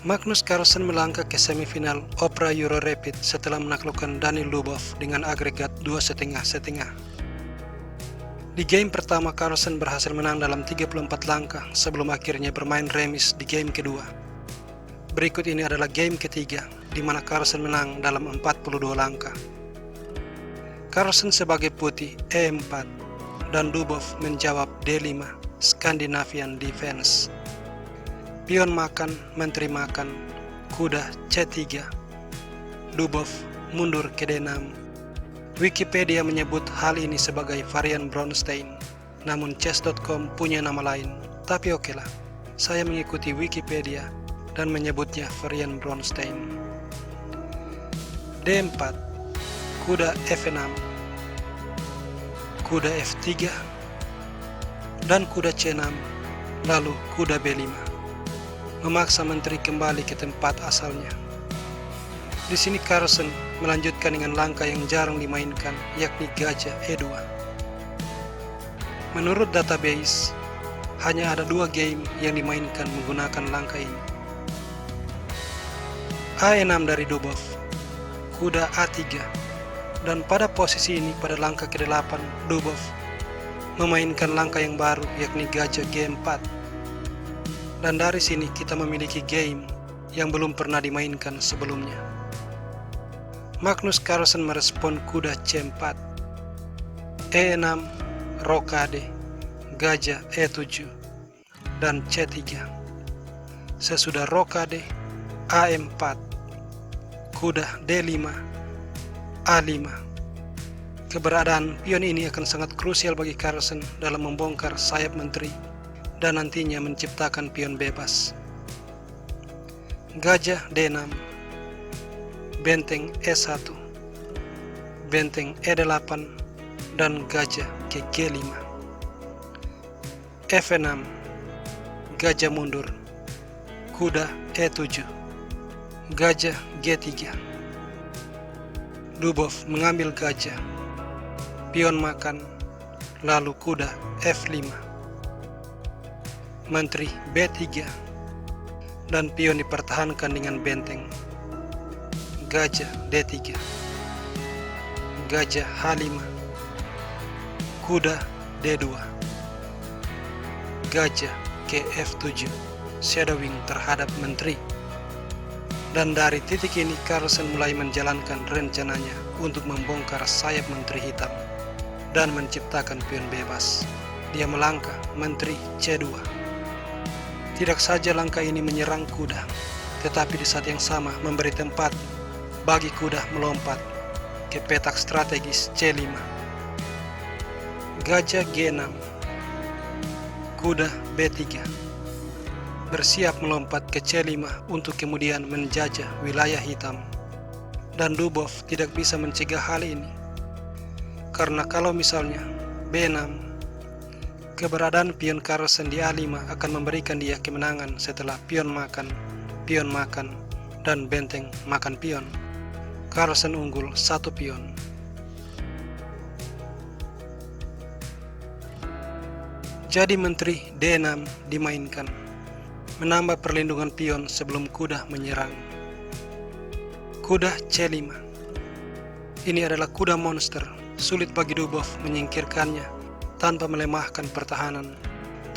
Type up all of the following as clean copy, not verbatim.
Magnus Carlsen melangkah ke semifinal Opera Euro Rapid setelah menaklukkan Daniil Lubov dengan agregat 2,5-1/2. Di game pertama, Carlsen berhasil menang dalam 34 langkah sebelum akhirnya bermain remis di game kedua. Berikut ini adalah game ketiga, di mana Carlsen menang dalam 42 langkah. Carlsen sebagai putih E4 dan Lubov menjawab D5 Scandinavian Defense. Pion makan, menteri makan, kuda C3. Lubov mundur ke D6. Wikipedia menyebut hal ini sebagai varian Bronstein, namun chess.com punya nama lain. Tapi okelah, saya mengikuti Wikipedia dan menyebutnya varian Bronstein. D4, kuda F6, kuda F3, dan kuda C6, lalu kuda B5. Memaksa menteri kembali ke tempat asalnya. Di sini Carlsen melanjutkan dengan langkah yang jarang dimainkan, yakni gajah E2. Menurut database, hanya ada 2 game yang dimainkan menggunakan langkah ini. A6 dari Lubov, kuda A3, dan pada posisi ini pada langkah ke-8 Lubov memainkan langkah yang baru, yakni gajah G4. Dan dari sini kita memiliki game yang belum pernah dimainkan sebelumnya. Magnus Carlsen merespon kuda C4, E6, rokade, gajah E7, dan C3. Sesudah rokade, A4, kuda D5, A5. Keberadaan pion ini akan sangat krusial bagi Carlsen dalam membongkar sayap menteri dan nantinya menciptakan pion bebas. Gajah D6, benteng E1, benteng E8, dan gajah ke G5. F6, gajah mundur, kuda E7, gajah G3. Lubov mengambil gajah, pion makan, lalu kuda F5, menteri B3, dan pion dipertahankan dengan benteng. Gajah D3, gajah H5, kuda D2, gajah ke F7, shadowing terhadap menteri. Dan dari titik ini Carlsen mulai menjalankan rencananya untuk membongkar sayap menteri hitam dan menciptakan pion bebas. Dia melangkah menteri C2. Tidak saja langkah ini menyerang kuda, tetapi di saat yang sama memberi tempat bagi kuda melompat ke petak strategis C5. Gajah G6, kuda B3, bersiap melompat ke C5 untuk kemudian menjajah wilayah hitam. Dan Lubov tidak bisa mencegah hal ini, karena kalau misalnya B6, keberadaan pion Carlsen di A5 akan memberikan dia kemenangan setelah pion makan, dan benteng makan pion. Carlsen unggul 1 pion. Jadi menteri D6 dimainkan, menambah perlindungan pion sebelum kuda menyerang. Kuda C5. Ini adalah kuda monster, sulit bagi Lubov menyingkirkannya tanpa melemahkan pertahanan.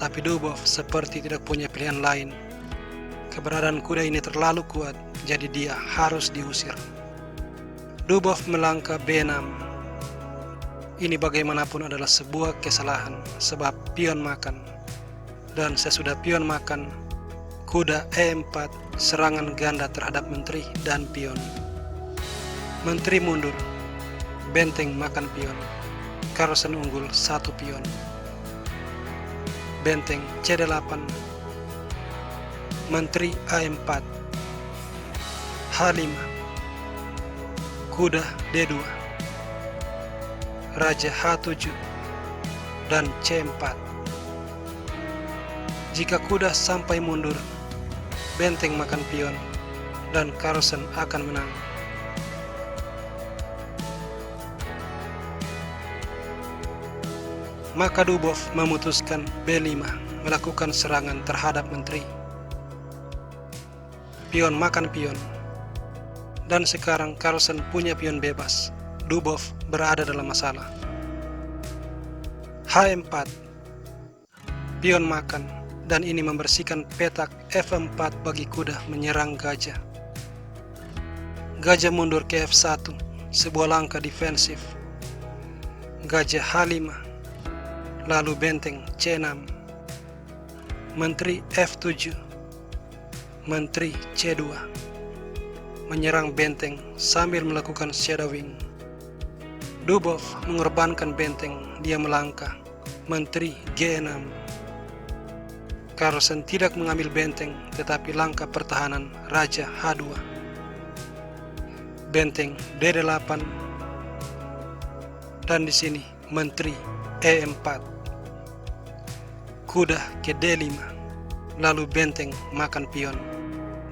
Tapi Lubov seperti tidak punya pilihan lain. Keberadaan kuda ini terlalu kuat, jadi dia harus diusir. Lubov melangkah B6. Ini bagaimanapun adalah sebuah kesalahan, sebab pion makan. Dan sesudah pion makan, kuda E4, serangan ganda terhadap menteri dan pion. Menteri mundur, benteng makan pion. Carlsen unggul 1 pion. Benteng C8, menteri A4, H5, kuda D2, raja H7, dan C4. Jika kuda sampai mundur, benteng makan pion, dan Carlsen akan menang. Maka Lubov memutuskan B5 melakukan serangan terhadap menteri. pion makan pion. Dan sekarang Carlsen punya pion bebas. Dubov berada dalam masalah. H4, pion makan, dan ini membersihkan petak F4 bagi kuda menyerang gajah. Gajah mundur ke F1, sebuah langkah defensif. Gajah H5, lalu benteng C6. Menteri F7, menteri C2, menyerang benteng sambil melakukan shadowing. Dubov mengorbankan benteng, dia melangkah. Menteri G6. Carlsen tidak mengambil benteng, tetapi langkah pertahanan Raja H2. Benteng D8. Dan di sini menteri E4. Kuda ke D5. Lalu benteng makan pion.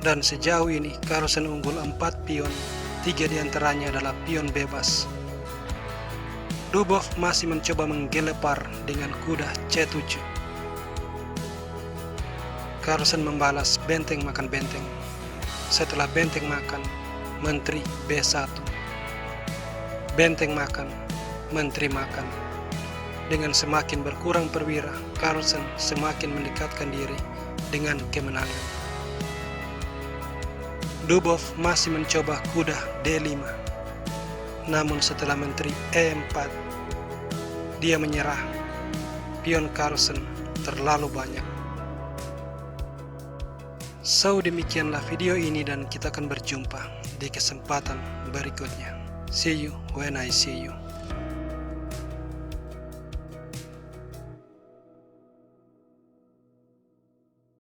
Dan sejauh ini Carlsen unggul 4 pion, 3 diantaranya adalah pion bebas. Dubov masih mencoba menggelepar dengan kuda C7. Carlsen membalas benteng makan benteng. Setelah benteng makan, menteri B1. Benteng makan, menteri makan. Dengan semakin berkurang perwira, Carlsen semakin mendekatkan diri dengan kemenangan. Dubov masih mencoba kuda D5. Namun setelah menteri E4, dia menyerah. Pion Carlsen terlalu banyak. So, demikianlah video ini dan kita akan berjumpa di kesempatan berikutnya. See you when I see you.